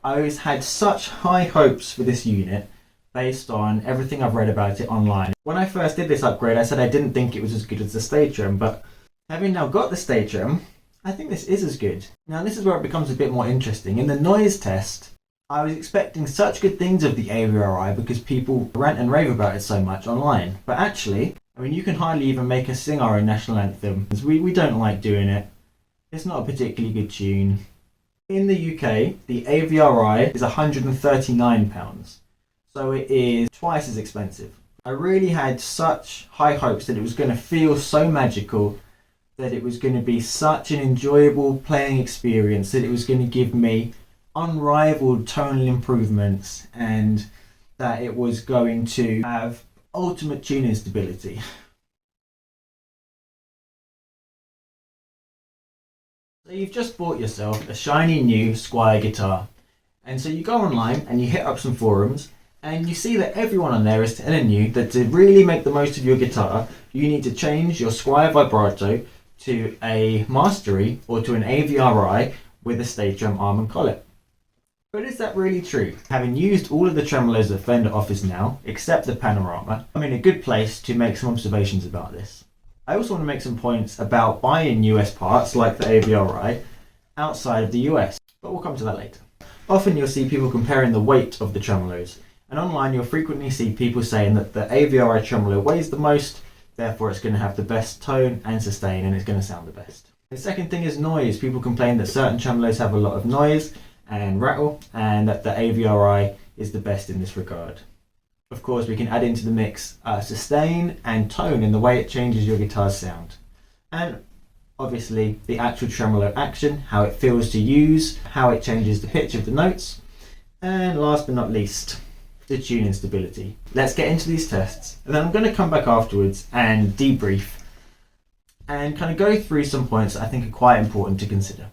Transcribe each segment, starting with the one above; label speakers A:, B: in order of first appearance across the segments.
A: I always had such high hopes for this unit based on everything I've read about it online. When I first did this upgrade, I said I didn't think it was as good as the Staytrem, but having now got the Staytrem, I think this is as good. Now this is where it becomes a bit more interesting. In the noise test, I was expecting such good things of the AVRI because people rant and rave about it so much online. But actually, I mean, you can hardly even make us sing our own national anthem. We don't like doing it. It's not a particularly good tune. In the UK, the AVRI is £139, so it is twice as expensive. I really had such high hopes that it was going to feel so magical, that it was going to be such an enjoyable playing experience, that it was going to give me unrivaled tonal improvements, and that it was going to have ultimate tuning stability. So you've just bought yourself a shiny new Squier guitar, and so you go online and you hit up some forums and you see that everyone on there is telling you that to really make the most of your guitar, you need to change your Squier vibrato to a mastery or to an AVRI with a Staytrem Arm Collet. But is that really true? Having used all of the tremolos that Fender offers now, except the Panorama, I'm in a good place to make some observations about this. I also want to make some points about buying US parts like the AVRI outside of the US, but we'll come to that later. Often you'll see people comparing the weight of the tremolos, and online you'll frequently see people saying that the AVRI tremolo weighs the most, therefore it's going to have the best tone and sustain and it's going to sound the best. The second thing is noise. People complain that certain tremolos have a lot of noise and rattle, and that the AVRI is the best in this regard. Of course, we can add into the mix sustain and tone in the way it changes your guitar's sound. And obviously the actual tremolo action, how it feels to use, how it changes the pitch of the notes, and last but not least, the tuning stability. Let's get into these tests, and then I'm going to come back afterwards and debrief and kind of go through some points that I think are quite important to consider.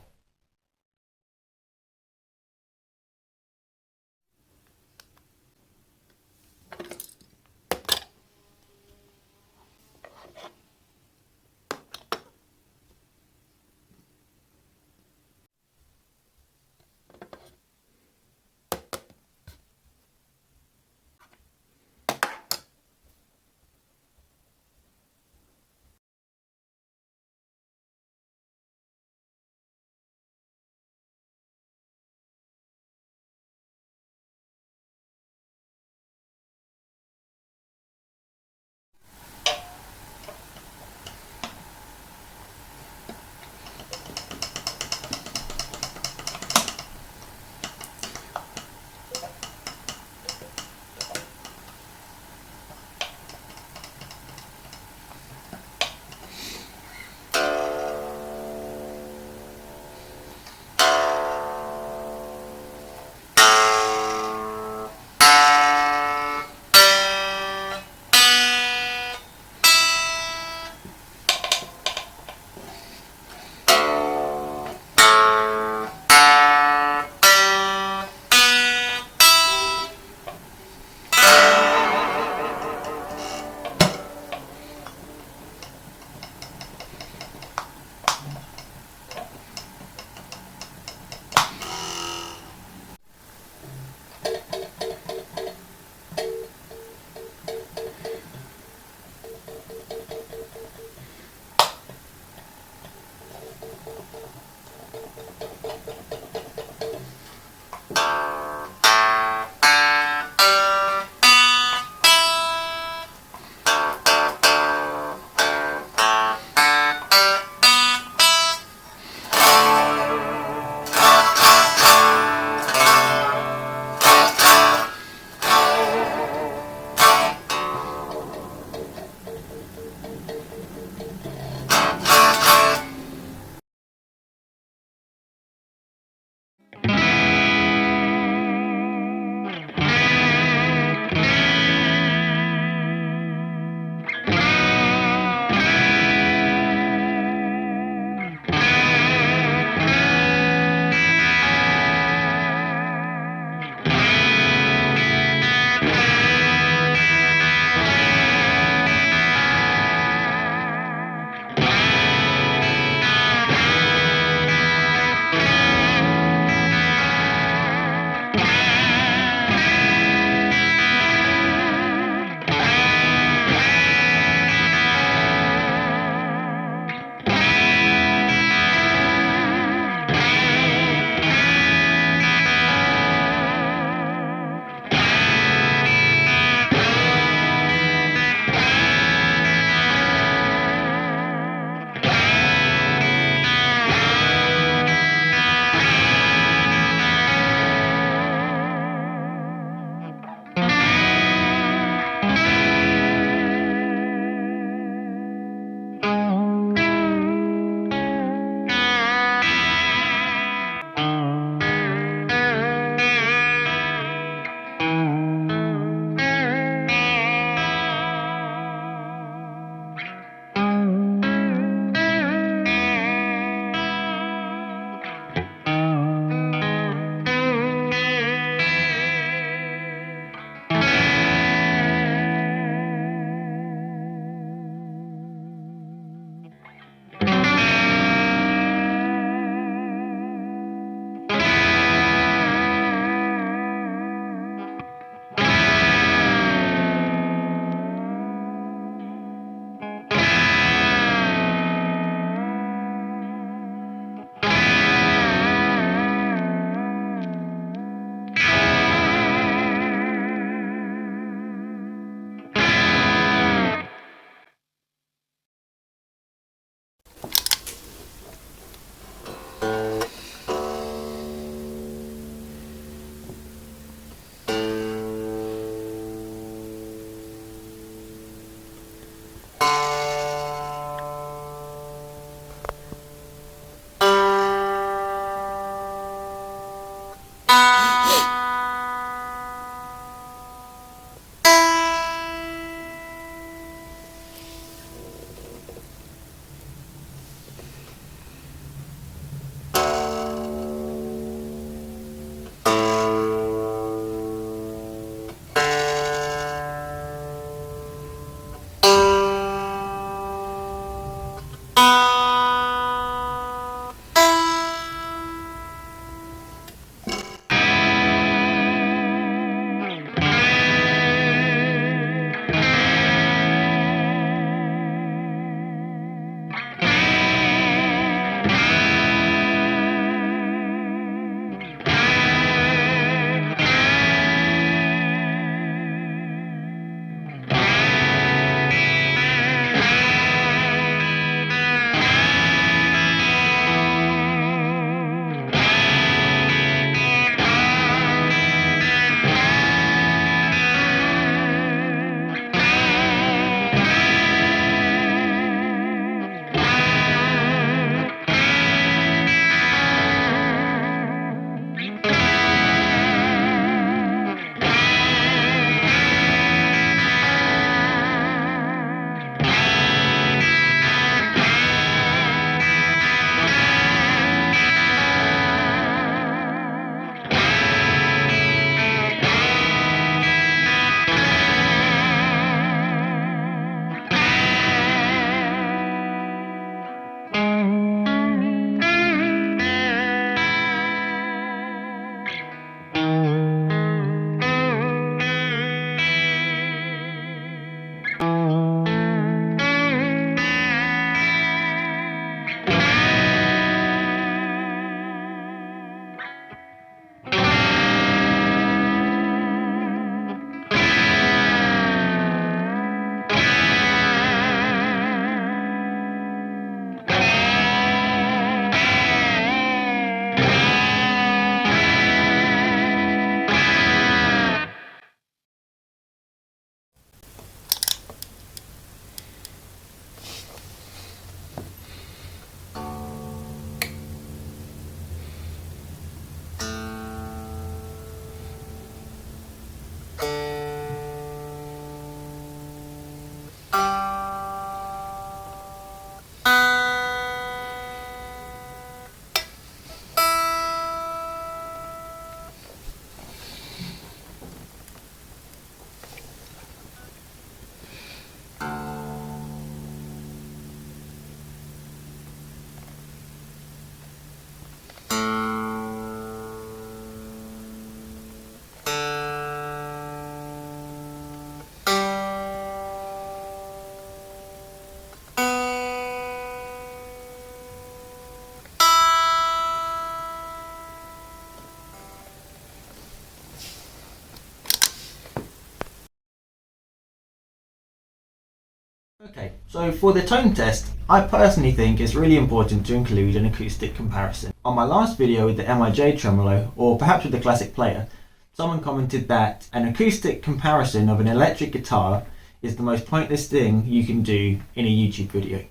A: So for the tone test, I personally think it's really important to include an acoustic comparison. On my last video with the MIJ tremolo, or perhaps with the classic player, someone commented that an acoustic comparison of an electric guitar is the most pointless thing you can do in a YouTube video.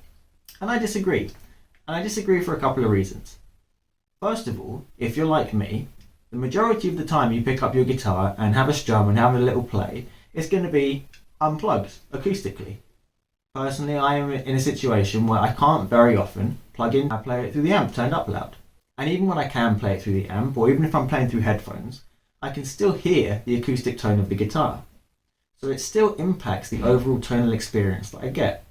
A: And I disagree. And I disagree for a couple of reasons. First of all, if you're like me, the majority of the time you pick up your guitar and have a strum and have a little play, it's going to be unplugged acoustically. Personally, I am in a situation where I can't very often plug in and play it through the amp turned up loud. And even when I can play it through the amp, or even if I'm playing through headphones, I can still hear the acoustic tone of the guitar. So it still impacts the overall tonal experience that I get.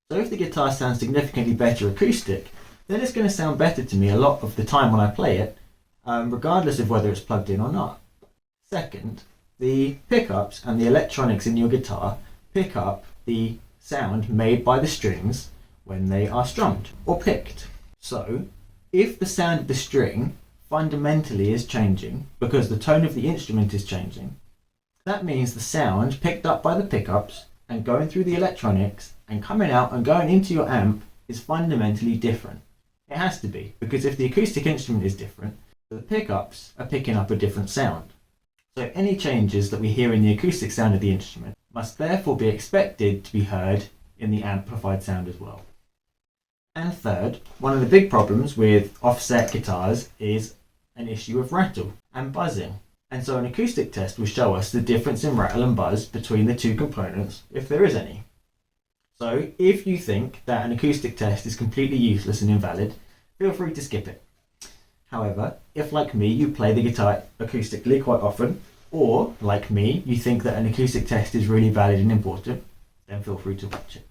A: So if the guitar sounds significantly better acoustic, then it's going to sound better to me a lot of the time when I play it, regardless of whether it's plugged in or not. Second, the pickups and the electronics in your guitar pick up the sound made by the strings when they are strummed or picked. So if the sound of the string fundamentally is changing because the tone of the instrument is changing, that means the sound picked up by the pickups and going through the electronics and coming out and going into your amp is fundamentally different. It has to be, because if the acoustic instrument is different, the pickups are picking up a different sound. So any changes that we hear in the acoustic sound of the instrument must therefore be expected to be heard in the amplified sound as well. And third, one of the big problems with offset guitars is an issue of rattle and buzzing. And so an acoustic test will show us the difference in rattle and buzz between the two components, if there is any. So if you think that an acoustic test is completely useless and invalid, feel free to skip it. However, if like me you play the guitar acoustically quite often, or like me you think that an acoustic test is really valid and important, then feel free to watch it.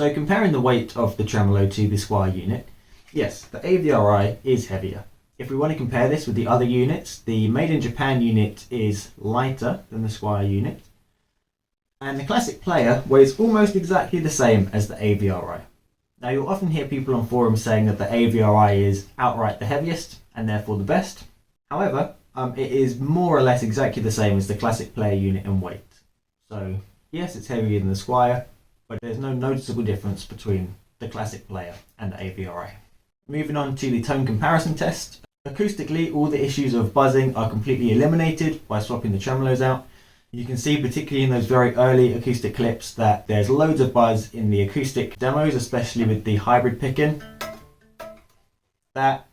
A: So comparing the weight of the tremolo to the Squier unit, yes, the AVRI is heavier. If we want to compare this with the other units, the Made in Japan unit is lighter than the Squier unit, and the Classic Player weighs almost exactly the same as the AVRI. Now you'll often hear people on forums saying that the AVRI is outright the heaviest and therefore the best. However, it is more or less exactly the same as the Classic Player unit in weight. So yes, it's heavier than the Squier, but there's no noticeable difference between the Classic Player and the AVRI. Moving on to the tone comparison test. Acoustically, all the issues of buzzing are completely eliminated by swapping the tremolos out. You can see, particularly in those very early acoustic clips, that there's loads of buzz in the acoustic demos, especially with the hybrid picking. That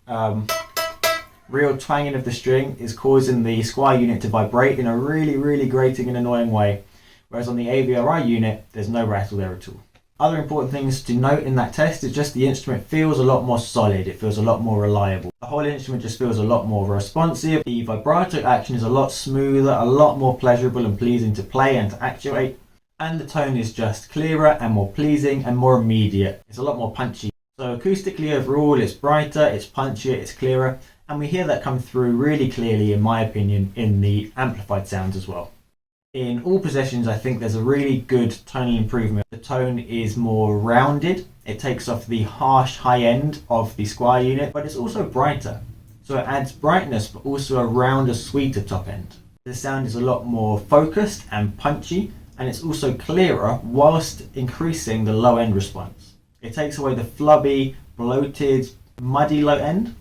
A: real twanging of the string is causing the Squier unit to vibrate in a really grating and annoying way, whereas on the AVRI unit, there's no rattle there at all. Other important things to note in that test is just the instrument feels a lot more solid, it feels a lot more reliable. The whole instrument just feels a lot more responsive. The vibrato action is a lot smoother, a lot more pleasurable and pleasing to play and to actuate. And the tone is just clearer and more pleasing and more immediate. It's a lot more punchy. So acoustically overall, it's brighter, it's punchier, it's clearer. And we hear that come through really clearly, in my opinion, in the amplified sounds as well. In all possessions, I think there's a really good tonal improvement. The tone is more rounded. It takes off the harsh high end of the Squier unit, but it's also brighter. So it adds brightness, but also a rounder, sweeter top end. The sound is a lot more focused and punchy, and it's also clearer whilst increasing the low end response. It takes away the flubby, bloated, muddy low end,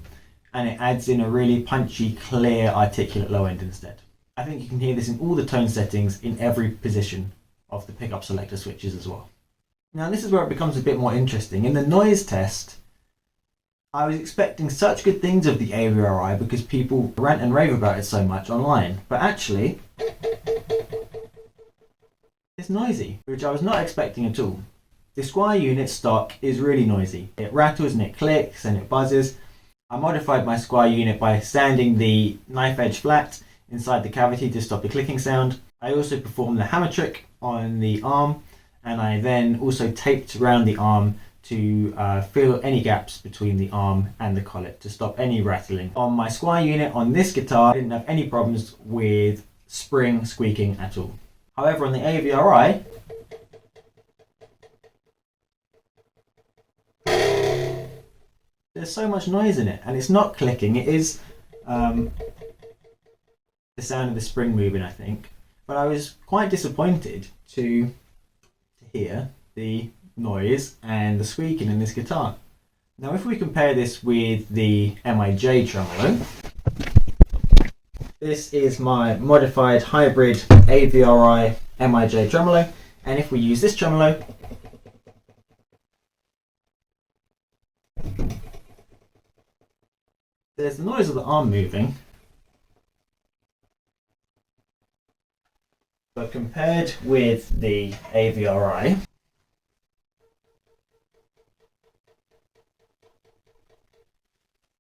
A: and it adds in a really punchy, clear, articulate low end instead. I think you can hear this in all the tone settings in every position of the pickup selector switches as well. Now this is where it becomes a bit more interesting. In the noise test, I was expecting such good things of the AVRI because people rant and rave about it so much online, but actually it's noisy, which I was not expecting at all. The Squier unit stock is really noisy. It rattles and it clicks and it buzzes. I modified my Squier unit by sanding the knife edge flat inside the cavity to stop the clicking sound. I also performed the hammer trick on the arm, and I then also taped around the arm to fill any gaps between the arm and the collet to stop any rattling. On my Squier unit on this guitar, I didn't have any problems with spring squeaking at all. However, on the AVRI, there's so much noise in it, and it's not clicking, it is the sound of the spring moving, I think. But I was quite disappointed to hear the noise and the squeaking in this guitar. Now if we compare this with the MIJ tremolo, this is my modified hybrid AVRI MIJ tremolo, and if we use this tremolo, there's the noise of the arm moving, but compared with the AVRI,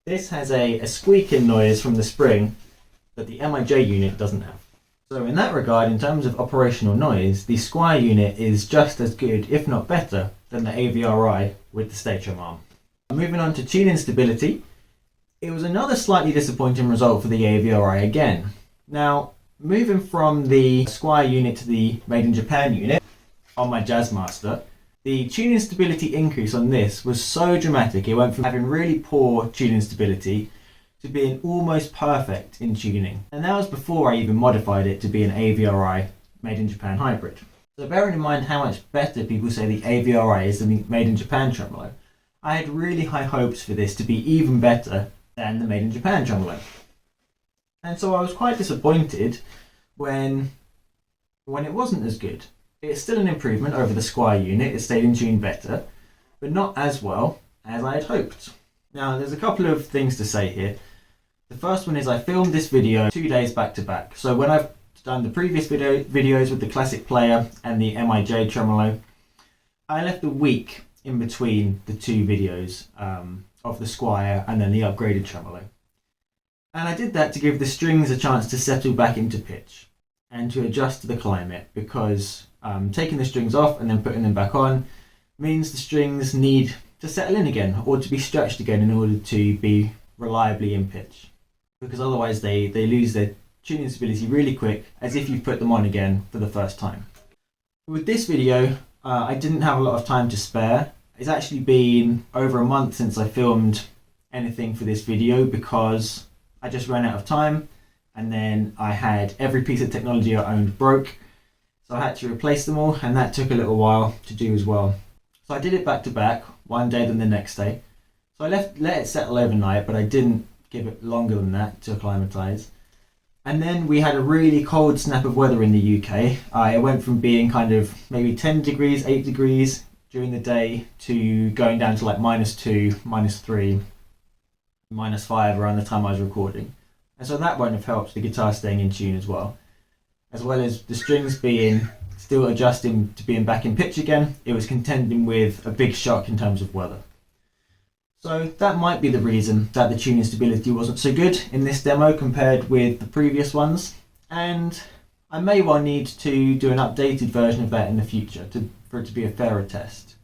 A: this has a squeaking noise from the spring that the MIJ unit doesn't have. So in that regard, in terms of operational noise, the Squier unit is just as good, if not better, than the AVRI with the Staytrem arm. Moving on to tuning stability, it was another slightly disappointing result for the AVRI again. Now, moving from the Squier unit to the Made in Japan unit on my Jazzmaster, the tuning stability increase on this was so dramatic. It went from having really poor tuning stability to being almost perfect in tuning. And that was before I even modified it to be an AVRI Made in Japan hybrid. So bearing in mind how much better people say the AVRI is than the Made in Japan tremolo, I had really high hopes for this to be even better than the Made in Japan tremolo. And so I was quite disappointed when it wasn't as good. It's still an improvement over the Squier unit, it stayed in tune better, but not as well as I had hoped. Now there's a couple of things to say here. The first one is I filmed this video 2 days back to back. So when I've done the previous videos with the Classic Player and the MIJ tremolo, I left a week in between the two videos of the Squier and then the upgraded tremolo. And I did that to give the strings a chance to settle back into pitch and to adjust to the climate, because taking the strings off and then putting them back on means the strings need to settle in again or to be stretched again in order to be reliably in pitch, because otherwise they lose their tuning stability really quick, as if you've put them on again for the first time. With this video, I didn't have a lot of time to spare. It's actually been over a month since I filmed anything for this video because I just ran out of time, and then I had every piece of technology I owned broke, so I had to replace them all, and that took a little while to do as well. So I did it back to back, one day then the next day. So I let it settle overnight, but I didn't give it longer than that to acclimatise. And then we had a really cold snap of weather in the UK. It went from being kind of maybe 10 degrees, 8 degrees during the day to going down to like -2, -3, -5 around the time I was recording. And so that won't have helped the guitar staying in tune as well as the strings being still adjusting to being back in pitch again. It was contending with a big shock in terms of weather. So that might be the reason that the tuning stability wasn't so good in this demo compared with the previous ones, and I may well need to do an updated version of that in the future for it to be a fairer test.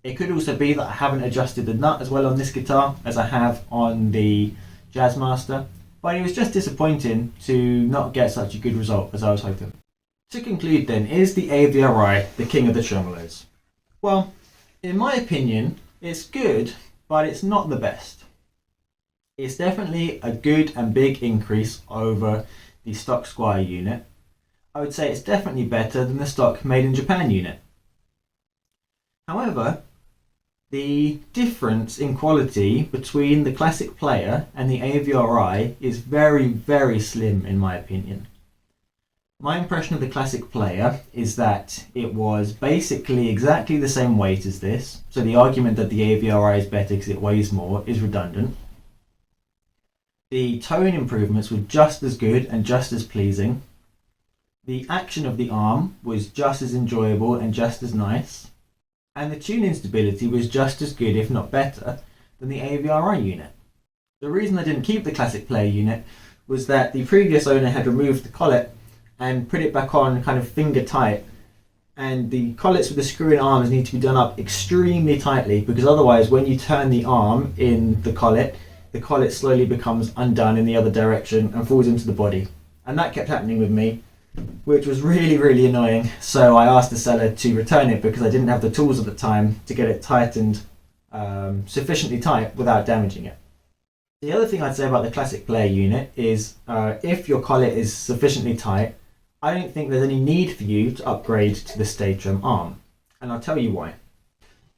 A: It could also be that I haven't adjusted the nut as well on this guitar as I have on the Jazzmaster, but it was just disappointing to not get such a good result as I was hoping. To conclude then, is the AVRI the king of the tremolos? Well, in my opinion, it's good, but it's not the best. It's definitely a good and big increase over the stock Squier unit. I would say it's definitely better than the stock made in Japan unit. However, the difference in quality between the classic player and the AVRI is very, very slim in my opinion. My impression of the classic player is that it was basically exactly the same weight as this, so the argument that the AVRI is better because it weighs more is redundant. The tone improvements were just as good and just as pleasing. The action of the arm was just as enjoyable and just as nice. And the tuning stability was just as good, if not better, than the AVRI unit. The reason I didn't keep the classic player unit was that the previous owner had removed the collet and put it back on kind of finger tight, and the collets with the screw-in arms need to be done up extremely tightly, because otherwise when you turn the arm in the collet slowly becomes undone in the other direction and falls into the body. And that kept happening with me, which was really, really annoying. So I asked the seller to return it because I didn't have the tools at the time to get it tightened sufficiently tight without damaging it. The other thing I'd say about the classic player unit is if your collet is sufficiently tight, I don't think there's any need for you to upgrade to the Staytrem arm, and I'll tell you why.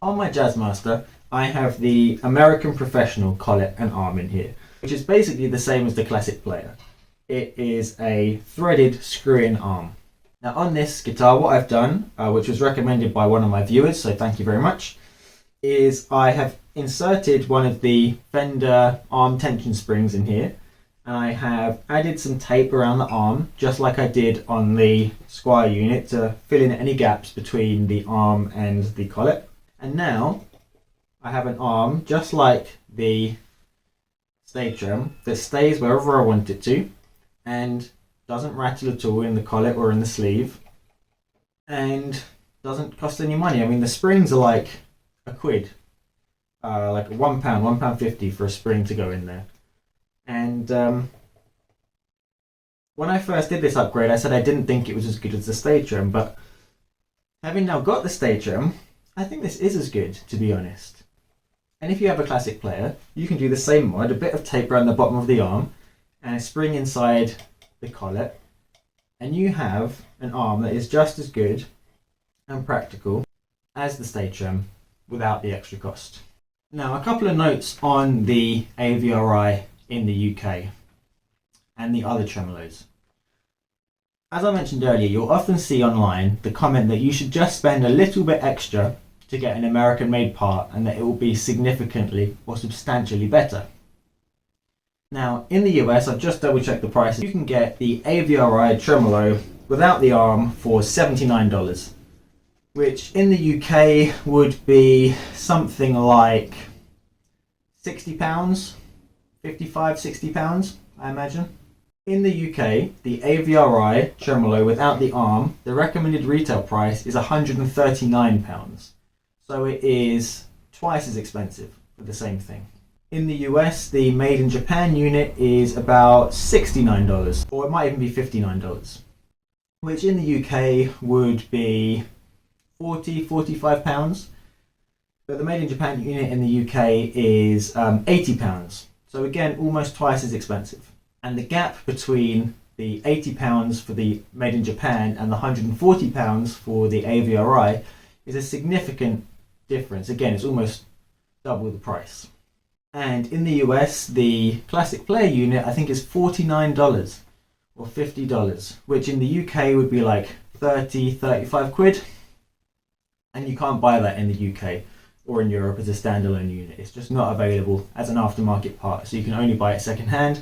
A: On my Jazzmaster, I have the American Professional collet and arm in here, which is basically the same as the classic player. It is a threaded screw-in arm. Now on this guitar, what I've done, which was recommended by one of my viewers, so thank you very much, is I have inserted one of the Fender arm tension springs in here, and I have added some tape around the arm, just like I did on the Squier unit, to fill in any gaps between the arm and the collet. And now I have an arm just like the Staytrem that stays wherever I want it to and doesn't rattle at all in the collet or in the sleeve, and doesn't cost any money. I mean, the springs are like a quid, like £1, £1.50 for a spring to go in there. And when I first did this upgrade, I said I didn't think it was as good as the Staytrem, but having now got the Staytrem, I think this is as good, to be honest. And if you have a classic player, you can do the same mod, a bit of tape around the bottom of the arm and a spring inside the collet, and you have an arm that is just as good and practical as the Staytrem without the extra cost. Now, a couple of notes on the AVRI in the UK and the other tremolos. As I mentioned earlier, you'll often see online the comment that you should just spend a little bit extra to get an American made part and that it will be significantly or substantially better. Now, in the US, I've just double checked the prices. You can get the AVRI tremolo without the arm for $79, which in the UK would be something like £60, 55, £60, I imagine. In the UK, the AVRI tremolo without the arm, the recommended retail price is £139. So it is twice as expensive for the same thing. In the US, the made in Japan unit is about $69, or it might even be $59, which in the UK would be £45. But the made in Japan unit in the UK is £80. So again, almost twice as expensive. And the gap between the £80 for the made in Japan and the £140 for the AVRI is a significant difference. Again, it's almost double the price. And in the US, the classic player unit I think is $49 or $50, which in the UK would be like 35 quid. And you can't buy that in the UK or in Europe as a standalone unit. It's just not available as an aftermarket part, so you can only buy it secondhand.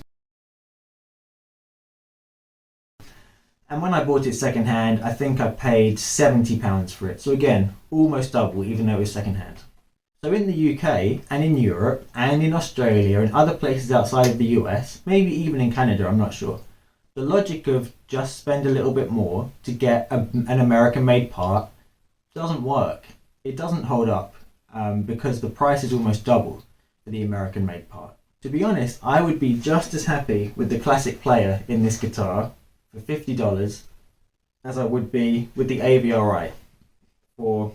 A: And when I bought it secondhand, I think I paid £70 for it. So again, almost double, even though it was secondhand. So in the UK and in Europe and in Australia and other places outside of the US, maybe even in Canada, I'm not sure, the logic of just spend a little bit more to get an American-made part doesn't work. It doesn't hold up because the price is almost double for the American-made part. To be honest, I would be just as happy with the classic player in this guitar for $50 as I would be with the AVRI for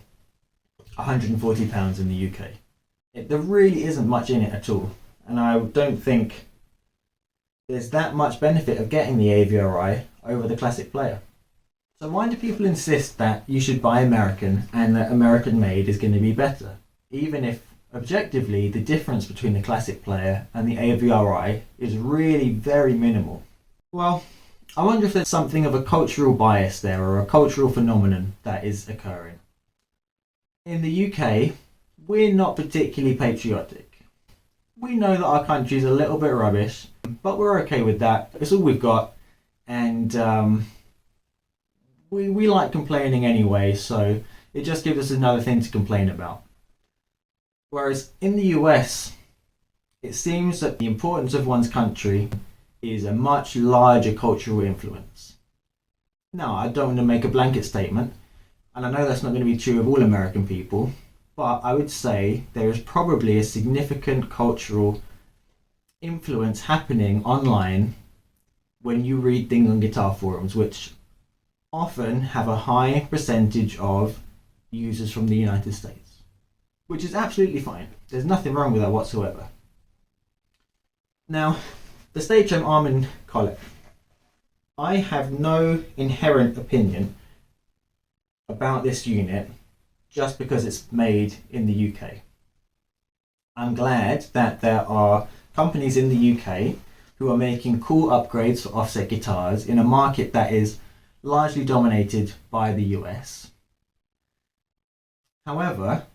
A: £140 in the UK. There really isn't much in it at all, and I don't think there's that much benefit of getting the AVRI over the classic player. So why do people insist that you should buy American and that American made is going to be better, even if objectively the difference between the classic player and the AVRI is really very minimal? Well, I wonder if there's something of a cultural bias there, or a cultural phenomenon that is occurring. In the UK, we're not particularly patriotic. We know that our country's a little bit rubbish, but we're okay with that. It's all we've got, and we like complaining anyway, so it just gives us another thing to complain about. Whereas in the US, it seems that the importance of one's country is a much larger cultural influence. Now, I don't want to make a blanket statement, and I know that's not going to be true of all American people, but I would say there is probably a significant cultural influence happening online when you read things on guitar forums, which often have a high percentage of users from the United States, which is absolutely fine. There's nothing wrong with that whatsoever. Now, the Staytrem Arm Collet. I have no inherent opinion about this unit just because it's made in the UK. I'm glad that there are companies in the UK who are making cool upgrades for offset guitars in a market that is largely dominated by the US. However,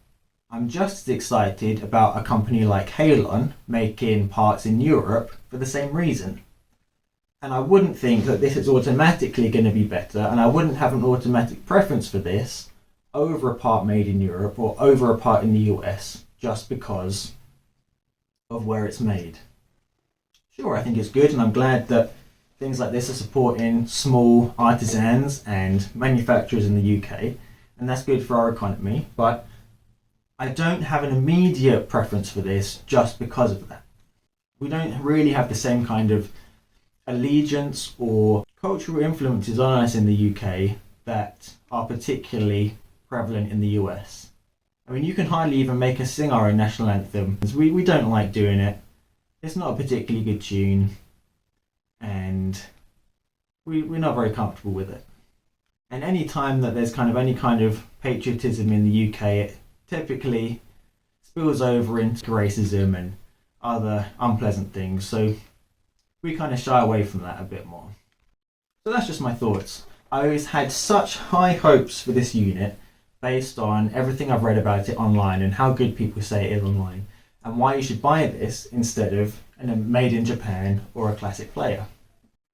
A: I'm just as excited about a company like Halon making parts in Europe for the same reason. And I wouldn't think that this is automatically going to be better, and I wouldn't have an automatic preference for this over a part made in Europe or over a part in the US just because of where it's made. Sure, I think it's good, and I'm glad that things like this are supporting small artisans and manufacturers in the UK, and that's good for our economy, but I don't have an immediate preference for this just because of that. We don't really have the same kind of allegiance or cultural influences on us in the UK that are particularly prevalent in the US. I mean, you can hardly even make us sing our own national anthem. We don't like doing it. It's not a particularly good tune, and we're not very comfortable with it. And any time that there's kind of any kind of patriotism in the UK, it typically spills over into racism and other unpleasant things, so we kind of shy away from that a bit more. So that's just my thoughts. I always had such high hopes for this unit based on everything I've read about it online and how good people say it is online, and why you should buy this instead of a made in Japan or a classic player.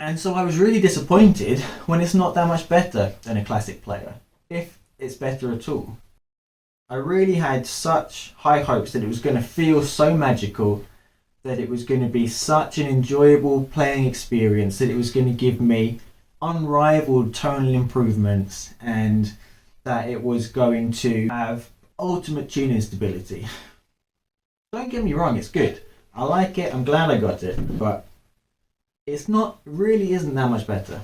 A: And so I was really disappointed when it's not that much better than a classic player, if it's better at all. I really had such high hopes that it was going to feel so magical, that it was going to be such an enjoyable playing experience, that it was going to give me unrivaled tonal improvements, and that it was going to have ultimate tuning stability. Don't get me wrong, it's good. I like it, I'm glad I got it, but it's not, really isn't that much better.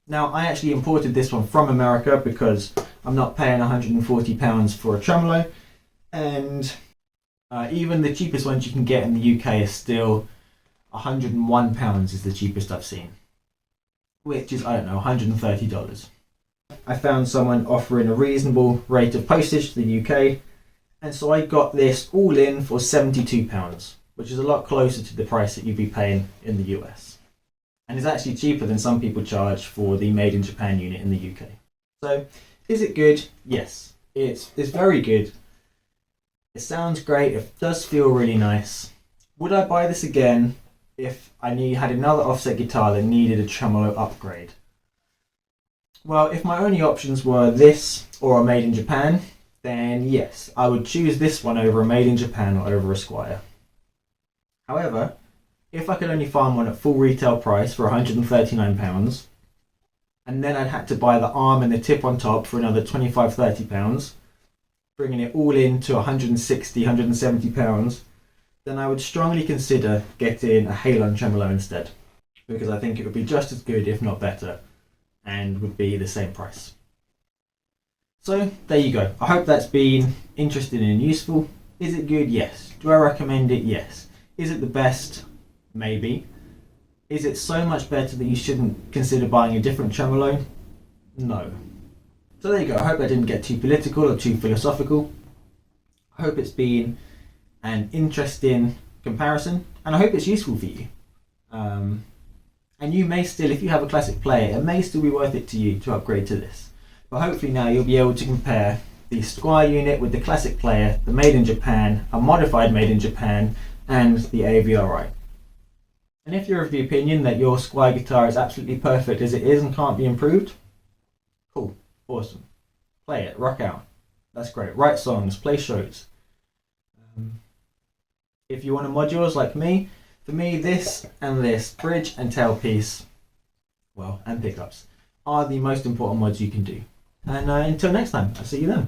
A: Now, I actually imported this one from America because I'm not paying £140 for a tremolo, and even the cheapest ones you can get in the UK is still £101 is the cheapest I've seen, which is, I don't know, $130. I found someone offering a reasonable rate of postage to the UK, and so I got this all in for £72, which is a lot closer to the price that you'd be paying in the US. And it's actually cheaper than some people charge for the made in Japan unit in the UK. So, is it good? Yes, it's very good. It sounds great, it does feel really nice. Would I buy this again if I had another offset guitar that needed a tremolo upgrade? Well, if my only options were this or a made in Japan, then yes, I would choose this one over a made in Japan or over a Squier. However, if I could only find one at full retail price for £139, and then I'd had to buy the arm and the tip on top for another £25–30, bringing it all in to £160–170, then I would strongly consider getting a Halon tremolo instead, because I think it would be just as good, if not better, and would be the same price. So there you go. I hope that's been interesting and useful. Is it good? Yes. Do I recommend it? Yes. Is it the best? Maybe. Is it so much better that you shouldn't consider buying a different tremolo? No. So there you go. I hope I didn't get too political or too philosophical. I hope it's been an interesting comparison, and I hope it's useful for you. And you may still, if you have a classic player, it may still be worth it to you to upgrade to this. But hopefully now you'll be able to compare the Squier unit with the classic player, the made in Japan, a modified made in Japan, and the AVRI. And if you're of the opinion that your Squier guitar is absolutely perfect as it is and can't be improved, cool, awesome. Play it, rock out. That's great. Write songs, play shows. If you want a modules like me, for me this and this, bridge and tailpiece, well, and pickups, are the most important mods you can do. And until next time, I'll see you then.